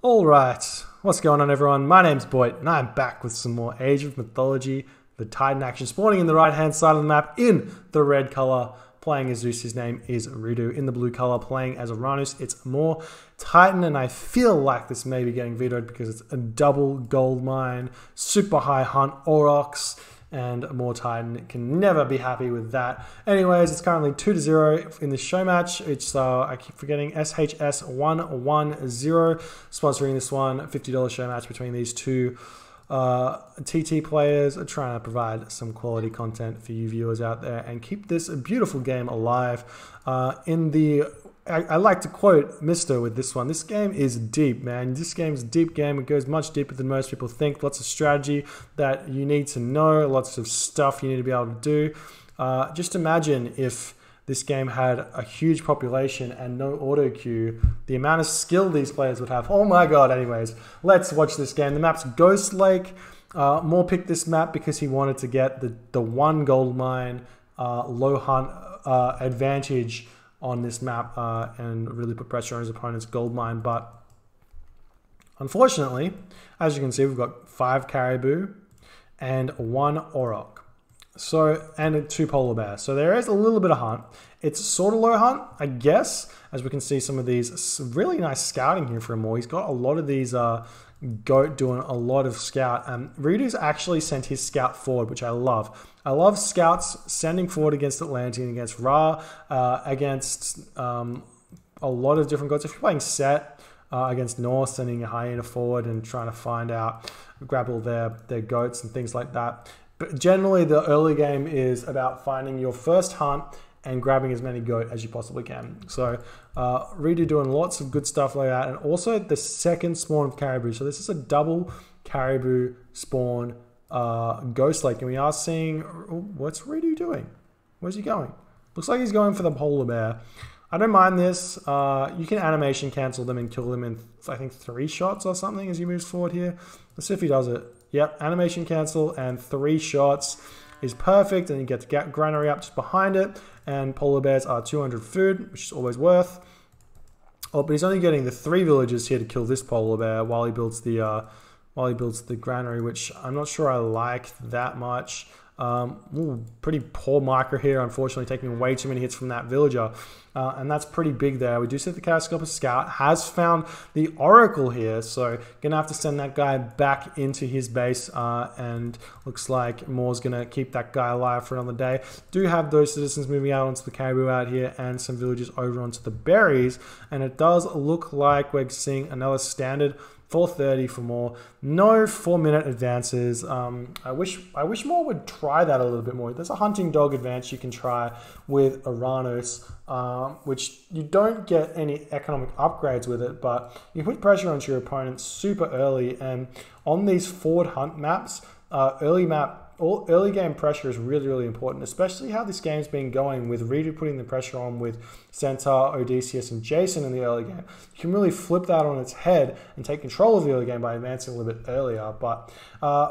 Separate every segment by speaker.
Speaker 1: Alright, what's going on everyone? My name's Boit and I'm back with some more Age of Mythology, the Titan action spawning in the right hand side of the map in the red color, playing as Zeus. His name is Ridu. In the blue color, playing as Oranos. It's more Titan, and I feel like this may be getting vetoed because it's a double gold mine, super high hunt Aurochs, and more Titan. Can never be happy with that. Anyways, it's currently 2-0 in this show match. It's I keep forgetting, SHS 110 sponsoring this one. $50 show match between these two TT players, are trying to provide some quality content for you viewers out there and keep this beautiful game alive. I like to quote Mister with this one. This game is deep, man. This game's a deep game. It goes much deeper than most people think. Lots of strategy that you need to know. Lots of stuff you need to be able to do. Just imagine if this game had a huge population and no auto queue, the amount of skill these players would have. Oh my god. Anyways, let's watch this game. The map's Ghost Lake. Moore picked this map because he wanted to get the one gold mine low hunt advantage on this map and really put pressure on his opponent's gold mine. But unfortunately, as you can see, we've got 5 caribou and 1 auroch. And 2 polar bears. So there is a little bit of hunt. It's sort of low hunt, I guess, as we can see some of these really nice scouting here for Moore. He's got a lot of these goat doing a lot of scout, and Ridu's actually sent his scout forward, which I love. I love scouts sending forward against Atlantean, against Ra, against a lot of different goats. If you're playing Set against North, sending a hyena forward and trying to find out, grab all their goats and things like that. But generally, the early game is about finding your first hunt and grabbing as many goat as you possibly can. So Ridu doing lots of good stuff like that. And also the second spawn of caribou. So this is a double caribou spawn Ghost Lake. And we are seeing, what's Ridu doing? Where's he going? Looks like he's going for the polar bear. I don't mind this. You can animation cancel them and kill them in, I think, 3 shots or something as he moves forward here. Let's see if he does it. Yep, animation cancel and 3 shots is perfect. And you get the granary up just behind it. And polar bears are 200 food, which is always worth. Oh, but he's only getting the 3 villagers here to kill this polar bear while he builds the granary, which I'm not sure I like that much. Pretty poor micro here, unfortunately, taking way too many hits from that villager. And that's pretty big there. We do see the Catastrophic Scout has found the Oracle here, so gonna have to send that guy back into his base, and looks like Moore's gonna keep that guy alive for another day. Do have those citizens moving out onto the caribou out here and some villagers over onto the berries, and it does look like we're seeing another standard 4:30 for Moore. No 4-minute advances. I wish Moore would try that a little bit more. There's a hunting dog advance you can try with Oranos, which you don't get any economic upgrades with it, but you put pressure onto your opponent super early. And on these forward hunt maps, early game pressure is really, really important, especially how this game's been going with Ridu putting the pressure on with Centaur, Odysseus, and Jason in the early game. You can really flip that on its head and take control of the early game by advancing a little bit earlier. But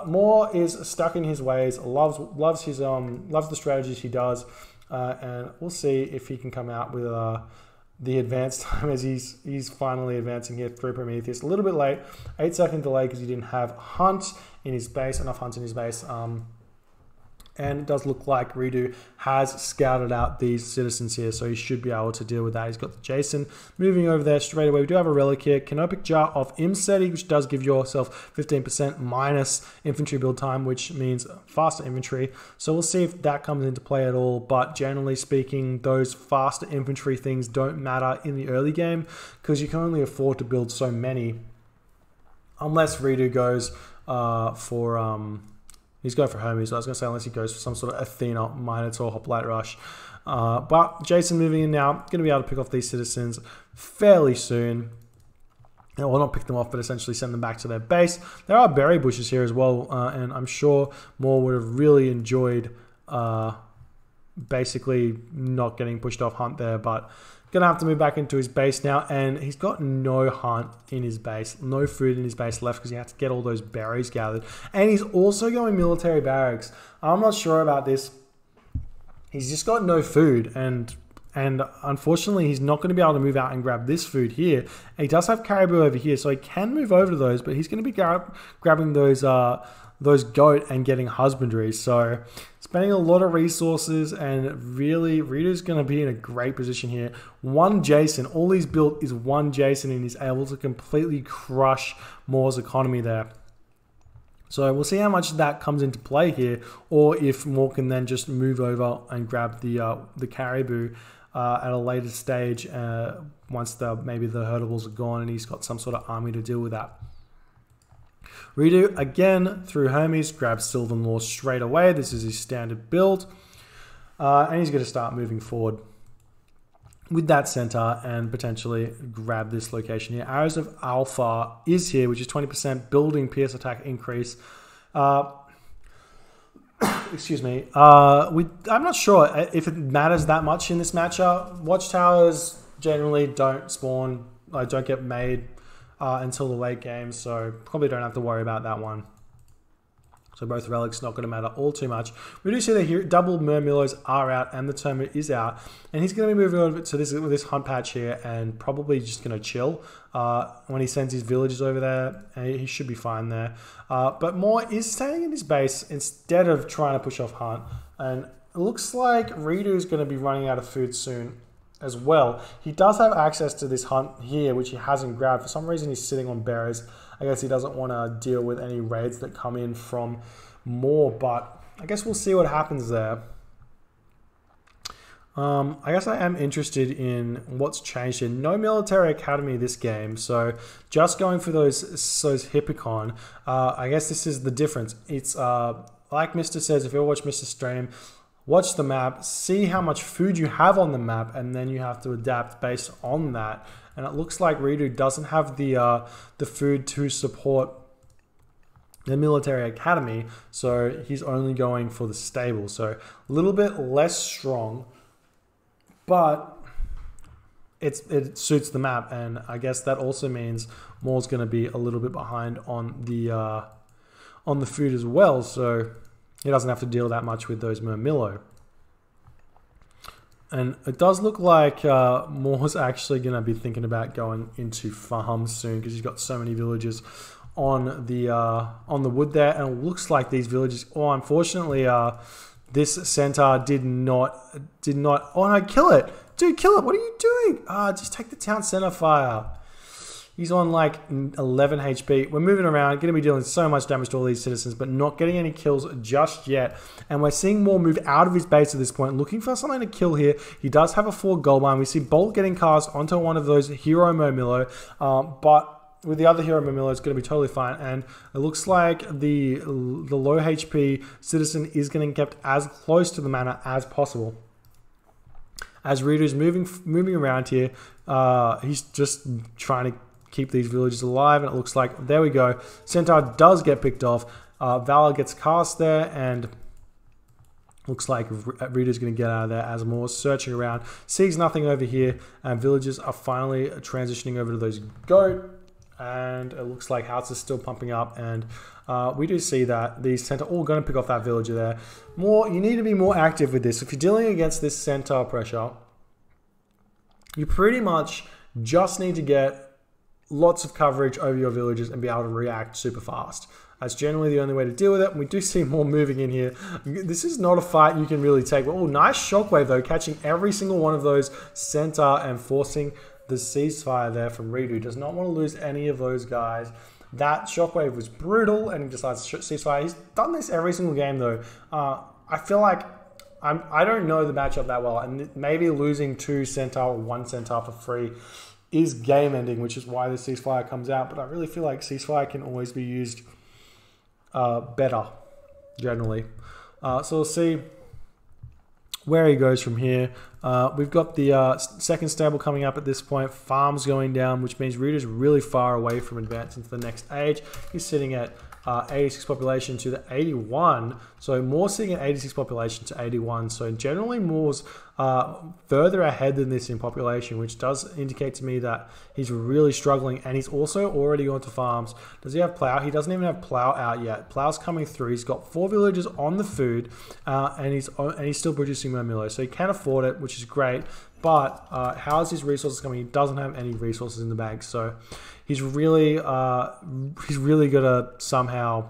Speaker 1: Moore is stuck in his ways, loves the strategies he does, and we'll see if he can come out with the advance time as he's finally advancing here through Prometheus. A little bit late, 8-second delay because he didn't have hunt in his base, enough hunt in his base. And it does look like Ridu has scouted out these citizens here, so he should be able to deal with that. He's got the Jason moving over there straight away. We do have a relic here, Canopic Jar of Imseti, which does give yourself 15% minus infantry build time, which means faster infantry. So we'll see if that comes into play at all. But generally speaking, those faster infantry things don't matter in the early game because you can only afford to build so many, unless Ridu goes he's going for Hermes. I was going to say unless he goes for some sort of Athena, Minotaur, Hoplite Rush. But Jason moving in now, going to be able to pick off these citizens fairly soon. Well, not pick them off, but essentially send them back to their base. There are berry bushes here as well, and I'm sure Moore would have really enjoyed basically not getting pushed off hunt there, but gonna have to move back into his base now, and he's got no hunt in his base, no food in his base left because he had to get all those berries gathered. And he's also going military barracks. I'm not sure about this. He's just got no food, and And unfortunately, he's not going to be able to move out and grab this food here. He does have caribou over here, so he can move over to those, but he's going to be grabbing those goat and getting husbandry. So spending a lot of resources, and really Rito's going to be in a great position here. One Jason, all he's built is one Jason, and he's able to completely crush Moore's economy there. So we'll see how much that comes into play here, or if Moore can then just move over and grab the caribou at a later stage once maybe the herdables are gone and he's got some sort of army to deal with that. Rito, again, through Hermes, grabs Sylvan Law straight away. This is his standard build. And he's going to start moving forward with that center and potentially grab this location here. Arrows of Alpha is here, which is 20% building pierce attack increase. Excuse me. I'm not sure if it matters that much in this matchup. Watchtowers generally don't spawn, don't get made until the late game, so probably don't have to worry about that one. So both relics not going to matter all too much. We do see that here double Murmillows are out and the Termite is out, and he's going to be moving over to this hunt patch here and probably just going to chill when he sends his villagers over there. He should be fine there. But Moore is staying in his base instead of trying to push off hunt, and it looks like Rito is going to be running out of food soon as well. He does have access to this hunt here, which he hasn't grabbed. For some reason, he's sitting on berries. I guess he doesn't want to deal with any raids that come in from Moore, but I guess we'll see what happens there. I guess I am interested in what's changed here. No military academy this game, so just going for those Hippicon. I guess this is the difference. It's like Mr. says, if you ever watch Mr. Stream, watch the map, see how much food you have on the map, and then you have to adapt based on that. And it looks like Rito doesn't have the food to support the military academy, so he's only going for the stable. So a little bit less strong, but it suits the map, and I guess that also means Moore's going to be a little bit behind on the food as well. So he doesn't have to deal that much with those Murmillo. And it does look like Moore's actually going to be thinking about going into farms soon because he's got so many villagers on the wood there. And it looks like these villagers... Oh, unfortunately, this centaur did not... Oh, no, kill it! Dude, kill it! What are you doing? Just take the town center fire. He's on like 11 HP. We're moving around, going to be dealing so much damage to all these citizens, but not getting any kills just yet. And we're seeing Moore move out of his base at this point, looking for something to kill here. He does have a 4 gold mine. We see Bolt getting cast onto one of those Hero Murmillo, but with the other Hero Murmillo, it's going to be totally fine. And it looks like the low HP citizen is getting kept as close to the manor as possible. As Rito's moving around here, he's just trying to keep these villagers alive, and it looks like, there we go, Centaur does get picked off. Valor gets cast there, and looks like Rito's going to get out of there as Moore's searching around, sees nothing over here, and villagers are finally transitioning over to those goat, and it looks like house is still pumping up, and we do see that these Centaur all going to pick off that villager there. Moore, you need to be more active with this. If you're dealing against this Centaur pressure, you pretty much just need to get lots of coverage over your villagers and be able to react super fast. That's generally the only way to deal with it. And we do see Moore moving in here. This is not a fight you can really take. Oh, nice shockwave though, catching every single one of those Centaur and forcing the ceasefire there from Rito. Does not want to lose any of those guys. That shockwave was brutal, and he decides to ceasefire. He's done this every single game though. I feel like I don't know the matchup that well, and maybe losing 2 Centaur or 1 Centaur for free is game ending, which is why the ceasefire comes out. But I really feel like ceasefire can always be used better, generally. So we'll see where he goes from here. We've got the second stable coming up at this point. Farms going down, which means Rito's really far away from advancing to the next age. He's sitting at 86 population to the 81. So more seeing an 86 population to 81. So generally Moore's further ahead than this in population, which does indicate to me that he's really struggling. And he's also already gone to farms. Does he have plow? He doesn't even have plow out yet. Plow's coming through. He's got 4 villages on the food, and he's still producing more Milo. So he can afford it, which is great. But how is his resources coming? He doesn't have any resources in the bank, so he's really gonna somehow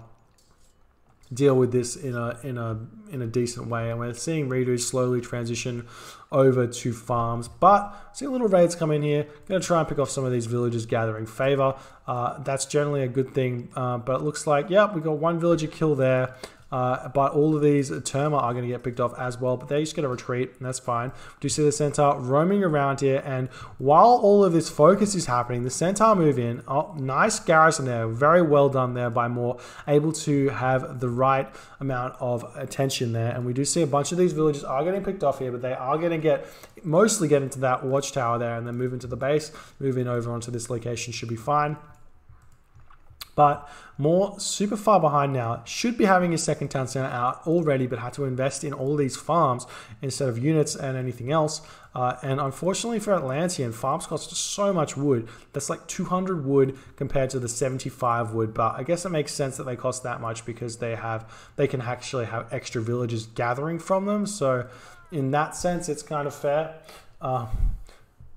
Speaker 1: deal with this in a decent way. And we're seeing Redo slowly transition over to farms, but see little raids come in here. Gonna try and pick off some of these villages gathering favor. That's generally a good thing, but it looks like, yep, we got 1 villager kill there. But all of these Terma are going to get picked off as well, but they're just going to retreat, and that's fine. We do see the Centaur roaming around here, and while all of this focus is happening, the Centaur move in. Oh, nice garrison there. Very well done there by Moore, able to have the right amount of attention there. And we do see a bunch of these villages are getting picked off here, but they are going to mostly get into that watchtower there and then move into the base, move in over onto this location, should be fine. But Moore, super far behind now, should be having his second town center out already, but had to invest in all these farms instead of units and anything else. And unfortunately for Atlantean, farms cost so much wood. That's like 200 wood compared to the 75 wood. But I guess it makes sense that they cost that much because they can actually have extra villages gathering from them. So in that sense, it's kind of fair.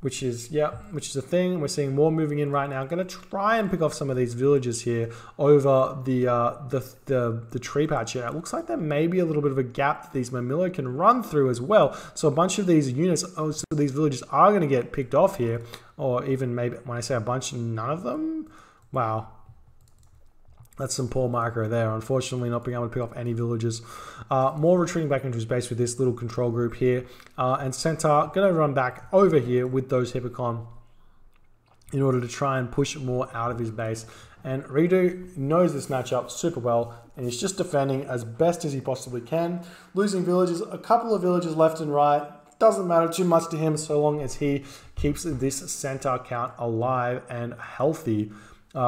Speaker 1: Which is a thing. We're seeing more moving in right now. I'm going to try and pick off some of these villages here over the tree patch here. It looks like there may be a little bit of a gap that these Mamilo can run through as well. So a bunch of these units, so these villages are going to get picked off here, or even maybe when I say a bunch, none of them. Wow. That's some poor micro there. Unfortunately, not being able to pick off any villages. More retreating back into his base with this little control group here. And Centaur going to run back over here with those Hippocon in order to try and push more out of his base. And Redo knows this matchup super well, and he's just defending as best as he possibly can. Losing villages, a couple of villages left and right. Doesn't matter too much to him so long as he keeps this Centaur count alive and healthy.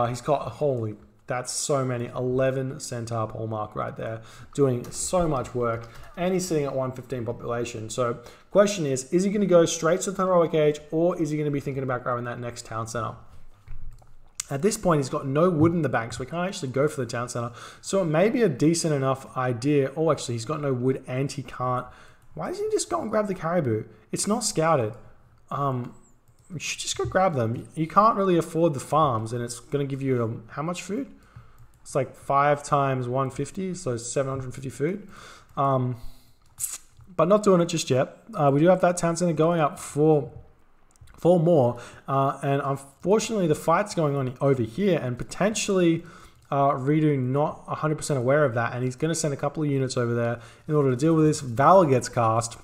Speaker 1: He's got, holy... That's so many, 11 Centaur Hallmark right there, doing so much work, and he's sitting at 115 population. So question is he going to go straight to the Heroic Age, or is he going to be thinking about grabbing that next town center? At this point, he's got no wood in the bank, so we can't actually go for the town center. So it may be a decent enough idea. Oh, actually, he's got no wood, and he can't. Why doesn't he just go and grab the caribou? It's not scouted. You should just go grab them. You can't really afford the farms, and it's going to give you how much food? It's like 5 times 150, so 750 food. But not doing it just yet. We do have that town center going up for more, and unfortunately the fight's going on over here, and potentially Redo not 100% aware of that, and he's going to send a couple of units over there in order to deal with this. Valor gets cast.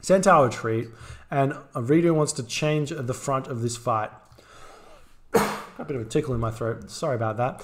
Speaker 1: Centaur retreat, and Redo wants to change the front of this fight. Got a bit of a tickle in my throat. Sorry about that.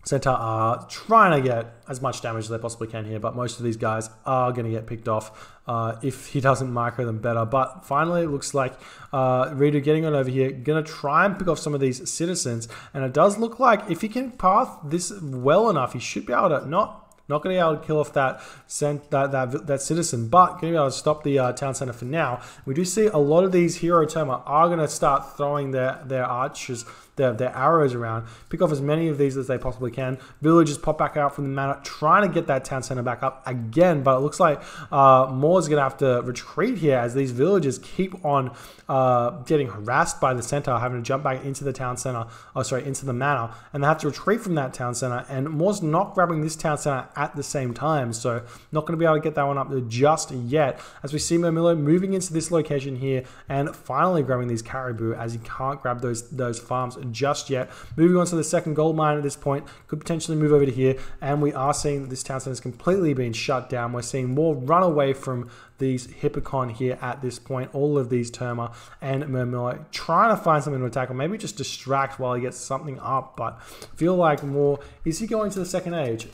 Speaker 1: Centaur are trying to get as much damage as they possibly can here, but most of these guys are going to get picked off if he doesn't micro them better. But finally, it looks like Redo getting on over here, going to try and pick off some of these citizens. And it does look like if he can path this well enough, he should be able to not going to be able to kill off that citizen, but going to be able to stop the town center for now. We do see a lot of these hero Terma are going to start throwing their archers, their arrows around, pick off as many of these as they possibly can. Villagers pop back out from the manor, trying to get that town center back up again, but it looks like Moore's going to have to retreat here as these villagers keep on getting harassed by the centaur, having to jump back into the town center, into the manor, and they have to retreat from that town center, and Moore's not grabbing this town center at the same time, so not going to be able to get that one up just yet, as we see Mermillo moving into this location here and finally grabbing these caribou, as he can't grab those farms just yet. Moving on to the second gold mine at this point, could potentially move over to here, and we are seeing that this town center has completely been shut down. We're seeing more run away from these Hippocon here at this point, all of these Terma and Murmillo, trying to find something to attack or maybe just distract while he gets something up, but feel like more, is he going to the second age?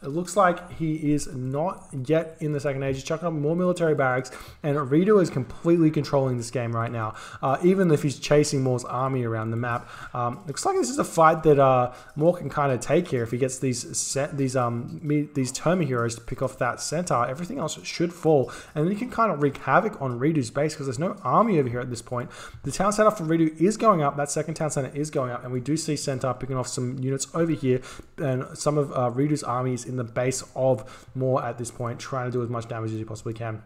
Speaker 1: It looks like he is not yet in the second age. He's chucking up more military barracks, and Rido is completely controlling this game right now, even if he's chasing Moore's army around the map. Looks like this is a fight that Moore can kind of take here if he gets these Terma heroes to pick off that centaur. Everything else should fall, and then he can kind of wreak havoc on Rido's base because there's no army over here at this point. The town center for Rido is going up. That second town center is going up, and we do see Centaur picking off some units over here, and some of Rido's armies in the base of Moore at this point, trying to do as much damage as you possibly can.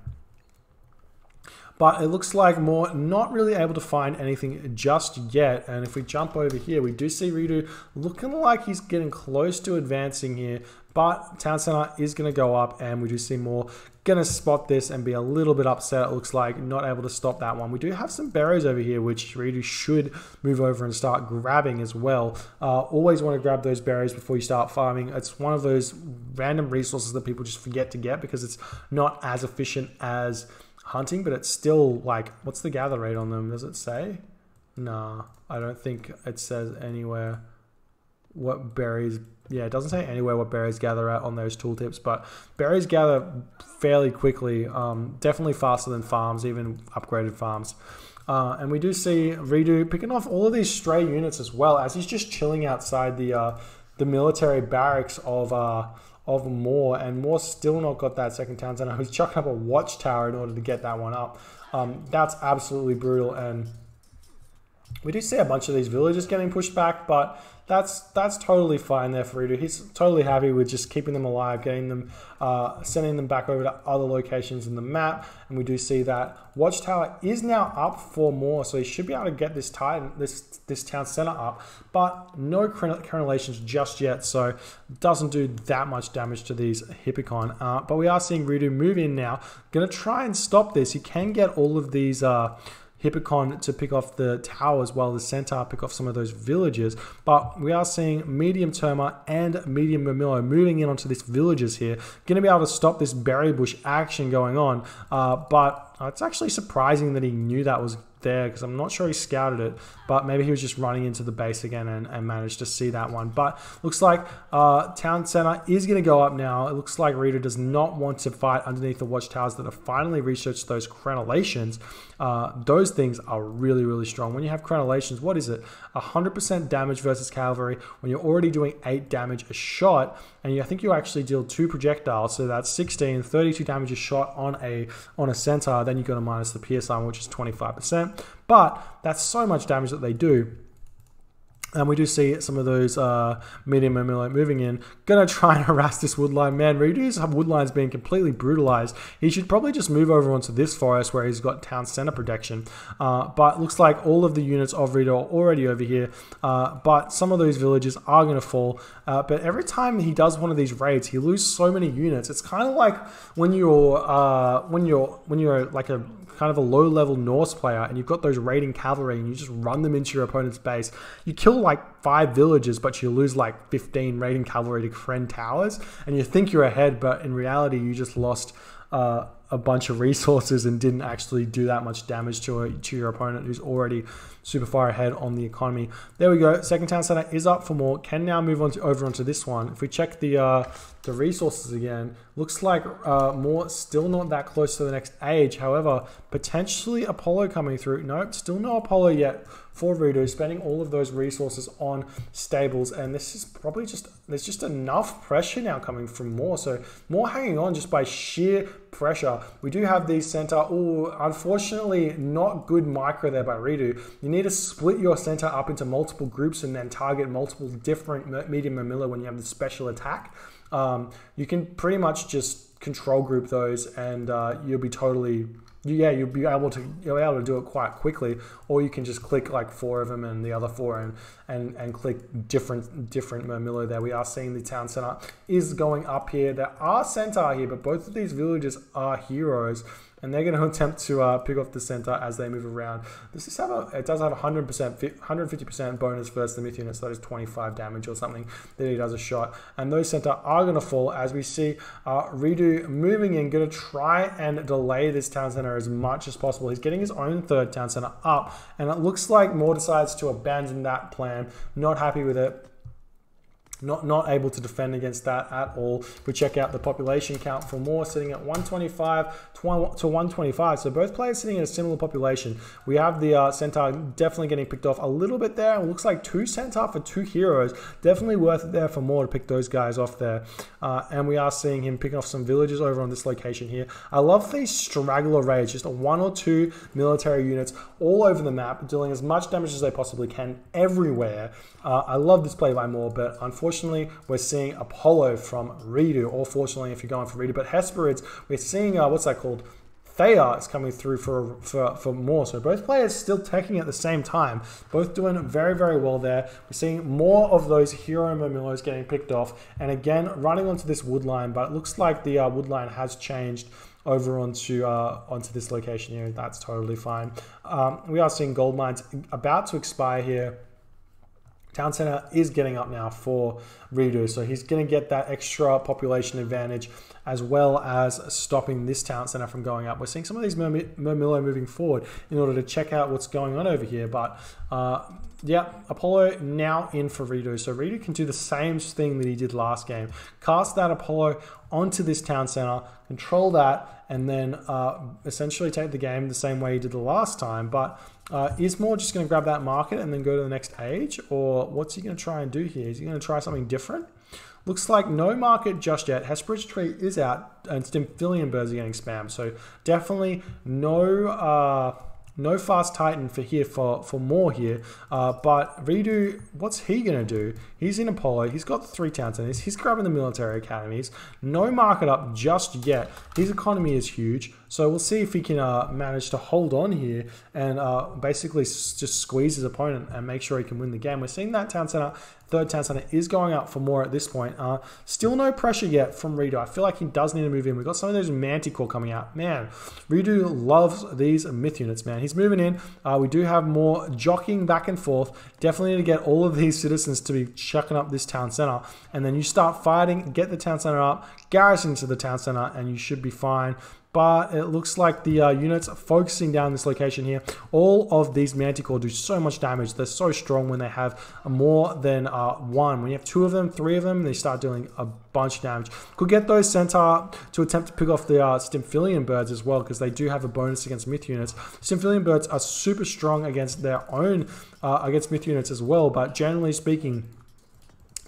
Speaker 1: But it looks like Moore not really able to find anything just yet. And if we jump over here, we do see Rido looking like he's getting close to advancing here. But Town Center is going to go up, and we do see Moore going to spot this and be a little bit upset. It looks like not able to stop that one. We do have some berries over here, which Rido should move over and start grabbing as well. Always want to grab those berries before you start farming. It's one of those random resources that people just forget to get because it's not as efficient as hunting, but it's still like, what's the gather rate on them? Does it say? Nah, I don't think it says anywhere what berries. Yeah, it doesn't say anywhere what berries gather at on those tooltips, but berries gather fairly quickly, definitely faster than farms, even upgraded farms. And we do see Rido picking off all of these stray units as well, as he's just chilling outside the military barracks of Moore, and Moore's still not got that second town center. He's chucking up a watchtower in order to get that one up. That's absolutely brutal, and we do see a bunch of these villages getting pushed back, but that's totally fine there for Rido. He's totally happy with just keeping them alive, getting them, sending them back over to other locations in the map. And we do see that watchtower is now up for Moore, so he should be able to get this town center up, but no crenellations just yet, so doesn't do that much damage to these Hippocon. But we are seeing Rido move in now. Going to try and stop this. He can get all of these Hippocon to pick off the towers while the Centaur pick off some of those villages. But we are seeing medium Terma and medium Murmillo moving in onto these villages here. Going to be able to stop this berry bush action going on. But it's actually surprising that he knew that was there, because I'm not sure he scouted it, but maybe he was just running into the base again and managed to see that one. But looks like Town Center is going to go up now. It looks like Rido does not want to fight underneath the watchtowers that have finally researched those crenellations. Those things are really, really strong. When you have crenellations, what is it? 100% damage versus cavalry when you're already doing 8 damage a shot, and I think you actually deal 2 projectiles, so that's 16, 32 damage a shot on a centaur. Then you got to minus the pierce armor, which is 25%. But that's so much damage that they do. And we do see some of those medium Murmillo moving in. Gonna try and harass this woodline. Man, Rido's woodline's being completely brutalized. He should probably just move over onto this forest where he's got town center protection. But looks like all of the units of Rido are already over here. But some of those villages are gonna fall. But every time he does one of these raids, he loses so many units. It's kind of like when you're like a kind of a low-level Norse player and you've got those raiding cavalry and you just run them into your opponent's base. You kill like 5 villages, but you lose like 15 raiding cavalry to Kren towers, and you think you're ahead, but in reality you just lost a bunch of resources and didn't actually do that much damage to your opponent, who's already super far ahead on the economy. There we go. Second town center is up for Moore. Can now move on over onto this one. If we check the resources again, looks like Moore still not that close to the next age. However, potentially Apollo coming through. Nope, still no Apollo yet for Rido, spending all of those resources on stables, and this is probably there's just enough pressure now coming from Moore. So Moore hanging on just by sheer pressure. We do have these center. Oh, unfortunately, not good micro there by Rido. You need to split your center up into multiple groups and then target multiple different medium Murmillo when you have the special attack. You can pretty much just control group those, and you'll be able to do it quite quickly. Or you can just click like 4 of them and the other 4 and click different Murmillo there. We are seeing the town center is going up here. There are centaur here, but both of these villages are heroes. and they're going to attempt to pick off the center as they move around. It does have 150% bonus versus the myth unit, so that is 25 damage or something that he does a shot. And those center are going to fall as we see Redo moving in, going to try and delay this town center as much as possible. He's getting his own third town center up, and it looks like Moore decides to abandon that plan. Not happy with it. Not able to defend against that at all. We check out the population count for Moore, sitting at 125 to 125. So both players sitting at a similar population. We have the Centaur definitely getting picked off a little bit there. It looks like 2 Centaur for 2 heroes. Definitely worth it there for Moore to pick those guys off there. And we are seeing him picking off some villages over on this location here. I love these straggler raids, just 1 or 2 military units all over the map, dealing as much damage as they possibly can everywhere. I love this play by Moore, but unfortunately, we're seeing Apollo from Redo, or fortunately if you're going for Redo, but Hesperids, we're seeing, what's that called? Thea is coming through for Moore. So both players still taking at the same time, both doing very, very well there. We're seeing more of those hero Murmillos getting picked off, and again, running onto this wood line, but it looks like the wood line has changed over onto this location here. That's totally fine. We are seeing gold mines about to expire here. Town center is getting up now for Redo, so he's going to get that extra population advantage as well as stopping this town center from going up. We're seeing some of these Murmillo moving forward in order to check out what's going on over here, but yeah, Apollo now in for Redo. So Redo can do the same thing that he did last game. Cast that Apollo onto this town center, control that, and then essentially take the game the same way he did the last time. But is Moore just going to grab that market and then go to the next age? Or what's he going to try and do here? Is he going to try something different? Looks like no market just yet. Hesperid's tree is out and Stymphalian birds are getting spammed. So definitely no fast Titan for here for Moore here. But Redo, what's he going to do? He's in Apollo. He's got 3 town centers. He's grabbing the military academies. No market up just yet. His economy is huge. So we'll see if he can manage to hold on here and basically just squeeze his opponent and make sure he can win the game. We're seeing that town center, third town center is going up for Moore at this point. Still no pressure yet from Redo. I feel like he does need to move in. We've got some of those Manticore coming out. Man, Redo loves these myth units, man. He's moving in. We do have more jockeying back and forth. Definitely need to get all of these citizens to be chucking up this town center. And then you start fighting, get the town center up, garrison to the town center, and you should be fine. But it looks like the units are focusing down this location here. All of these Manticore do so much damage. They're so strong when they have more than 1. When you have 2 of them, 3 of them, they start doing a bunch of damage. Could get those Centaur to attempt to pick off the Stymphalian birds as well, because they do have a bonus against myth units. Stymphalian birds are super strong against their own, against myth units as well, but generally speaking,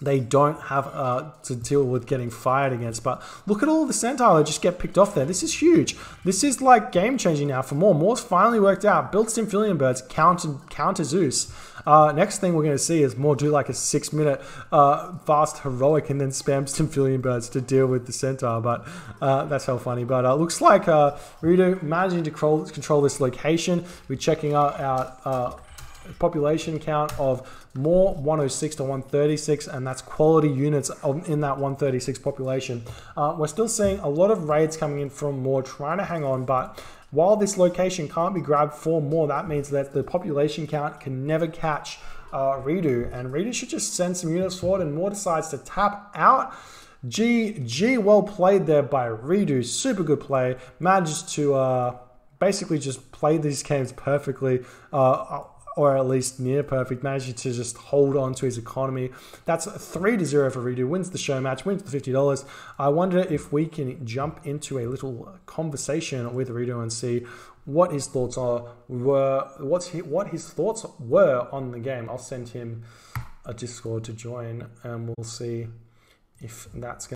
Speaker 1: they don't have to deal with getting fired against. But look at all the Centaur that just get picked off there. This is huge. This is like game changing now for Moore. Moore's finally worked out. Built Stymphalian birds, counter Zeus. Next thing we're going to see is Moore do like a 6-minute fast heroic and then spam Stymphalian birds to deal with the Centaur. But that's how funny. But looks like Redo managing to control this location. We're checking out our population count of Moore 106 to 136, and that's quality units in that 136 population. We're still seeing a lot of raids coming in from Moore trying to hang on, but while this location can't be grabbed for Moore, that means that the population count can never catch Redo, and Redo should just send some units forward, and Moore decides to tap out. GG, well played there by Redo. Super good play. Manages to basically just play these games perfectly, or at least near perfect, managing to just hold on to his economy. That's 3-0 for Redo, wins the show match, wins the $50. I wonder if we can jump into a little conversation with Redo and see what his thoughts what his thoughts were on the game. I'll send him a Discord to join, and we'll see if that's going